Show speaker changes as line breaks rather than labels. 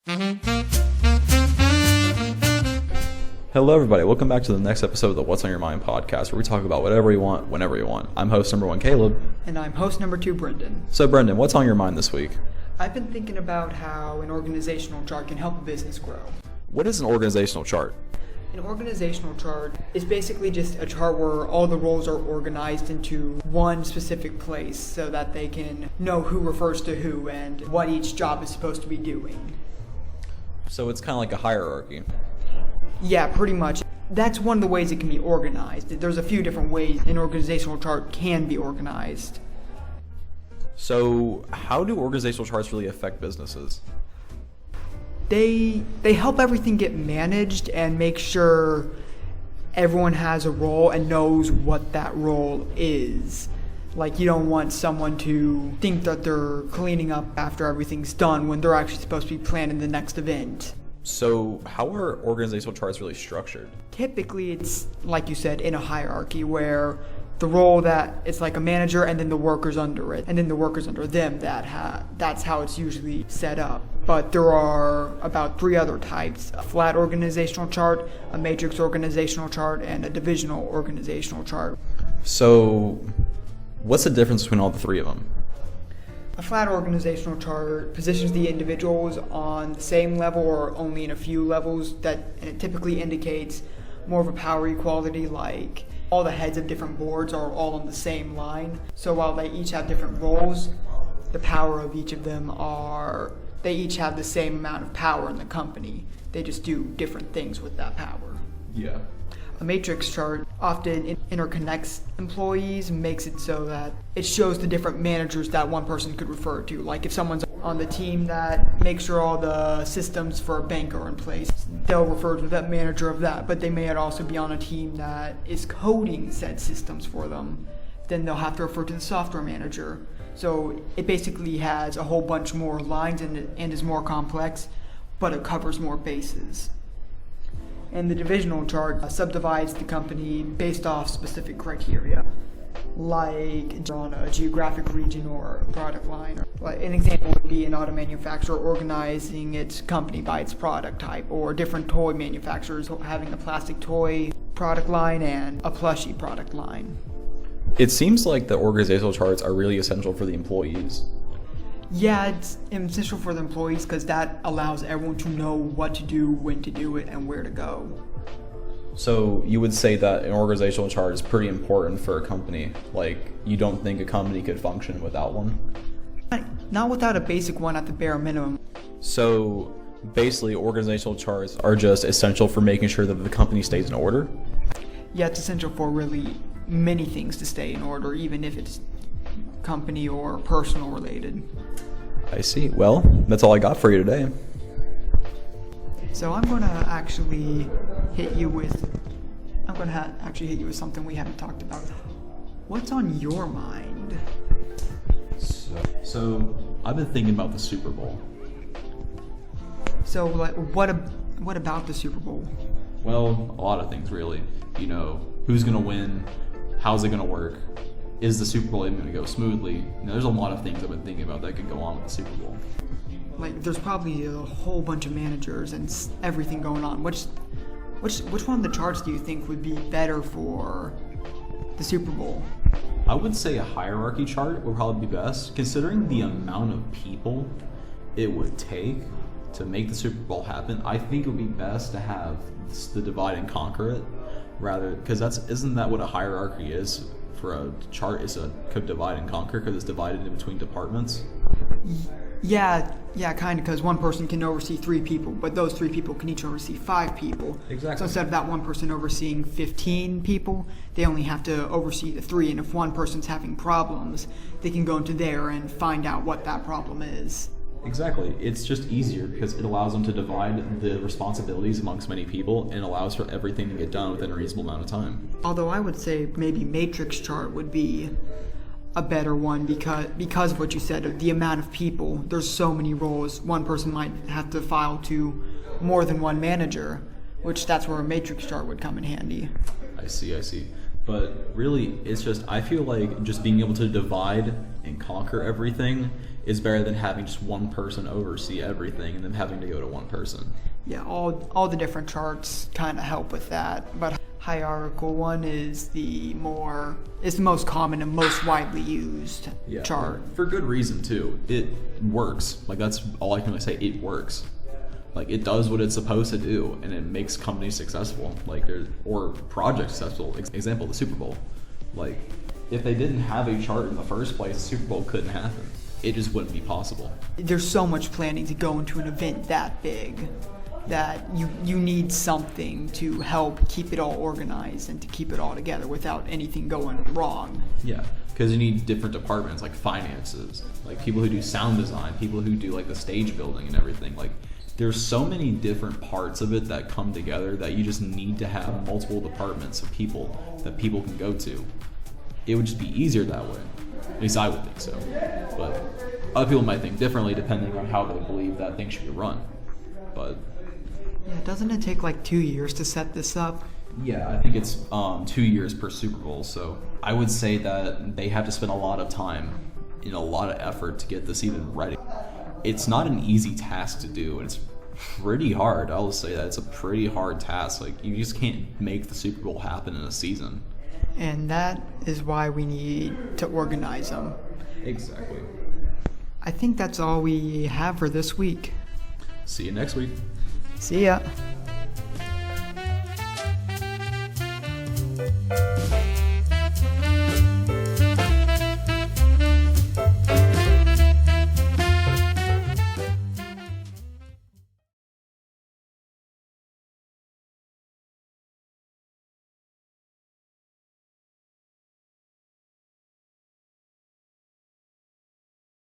Hello, everybody. Welcome back to the next episode of the What's on Your Mind podcast, where we talk about whatever you want, whenever you want. I'm host number 1, Caleb.
And I'm host number 2, Brendan.
So, Brendan, what's on your mind this week?
I've been thinking about how an organizational chart can help a business grow.
What is an organizational chart?
An organizational chart is basically just a chart where all the roles are organized into one specific place so that they can know who refers to who and what each job is supposed to be doing.
So it's kind of like a hierarchy.
Yeah, pretty much. That's one of the ways it can be organized. There's a few different ways an organizational chart can be organized.
So how do organizational charts really affect businesses?
They help everything get managed and make sure everyone has a role and knows what that role is. Like, you don't want someone to think that they're cleaning up after everything's done when they're actually supposed to be planning the next event.
So how are organizational charts really structured?
Typically, it's, like you said, in a hierarchy where the role that it's like a manager and then the workers under it, and then the workers under them, that's how it's usually set up. But there are about 3 other types: a flat organizational chart, a matrix organizational chart, and a divisional organizational chart.
So what's the difference between all the 3 of them?
A flat organizational chart positions the individuals on the same level or only in a few levels, and it typically indicates more of a power equality, like all the heads of different boards are all on the same line. So while they each have different roles, the power of each of them they each have the same amount of power in the company. They just do different things with that power.
Yeah.
A matrix chart often interconnects employees and makes it so that it shows the different managers that one person could refer to. Like if someone's on the team that makes sure all the systems for a bank are in place, they'll refer to that manager of that, but they may also be on a team that is coding said systems for them. Then they'll have to refer to the software manager. So it basically has a whole bunch more lines and is more complex, but it covers more bases. And the divisional chart subdivides the company based off specific criteria, like on a geographic region or a product line. Like an example would be an auto manufacturer organizing its company by its product type, or different toy manufacturers having a plastic toy product line and a plushie product line.
It seems like the organizational charts are really essential for the employees.
Yeah, it's essential for the employees because that allows everyone to know what to do, when to do it, and where to go.
So you would say that an organizational chart is pretty important for a company. Like, you don't think a company could function without one?
Not without a basic one at the bare minimum.
So basically, organizational charts are just essential for making sure that the company stays in order?
Yeah, it's essential for really many things to stay in order, even if it's company or personal related.
I see. Well, that's all I got for you today.
So I'm going to actually hit you with something we haven't talked about. What's on your mind?
So I've been thinking about the Super Bowl.
So what about the Super Bowl?
Well, a lot of things really. You know, who's going to win? How's it going to work? Is the Super Bowl even going to go smoothly? You know, there's a lot of things I've been thinking about that could go on with the Super Bowl.
Like, there's probably a whole bunch of managers and everything going on. Which one of the charts do you think would be better for the Super Bowl?
I would say a hierarchy chart would probably be best, considering the amount of people it would take to make the Super Bowl happen. I think it would be best to have the divide and conquer it, rather, because isn't that what a hierarchy is? For a chart is a divide and conquer because it's divided in between departments.
Yeah, kind of, because one person can oversee 3 people, but those 3 people can each oversee 5 people.
Exactly.
So instead of that one person overseeing 15 people, they only have to oversee the 3, and if one person's having problems, they can go into there and find out what that problem is.
Exactly. It's just easier because it allows them to divide the responsibilities amongst many people and allows for everything to get done within a reasonable amount of time.
Although I would say maybe matrix chart would be a better one because of what you said, of the amount of people. There's so many roles. One person might have to file to more than one manager, which that's where a matrix chart would come in handy.
I see. But really, it's just, I feel like just being able to divide and conquer everything is better than having just one person oversee everything and then having to go to one person.
Yeah, all the different charts kind of help with that, but hierarchical one is the most common and most widely used chart.
For good reason too. It works. Like, that's all I can really say. It works. Like, it does what it's supposed to do, and it makes companies successful, or projects successful. Example, the Super Bowl. Like, if they didn't have a chart in the first place, the Super Bowl couldn't happen. It just wouldn't be possible.
There's so much planning to go into an event that big that you need something to help keep it all organized and to keep it all together without anything going wrong.
Yeah, because you need different departments, like finances, like people who do sound design, people who do like the stage building and everything. Like, there's so many different parts of it that come together that you just need to have multiple departments of people that people can go to. It would just be easier that way. At least I would think so. But other people might think differently depending on how they believe that thing should be run. But
yeah, doesn't it take like 2 years to set this up?
yeah, I think it's 2 years per Super Bowl. So I would say that they have to spend a lot of time and a lot of effort to get this even ready. It's not an easy task to do, and it's pretty hard. I will say that it's a pretty hard task. Like, you just can't make the Super Bowl happen in a season.
And that is why we need to organize them.
Exactly.
I think that's all we have for this week.
See you next week.
See ya.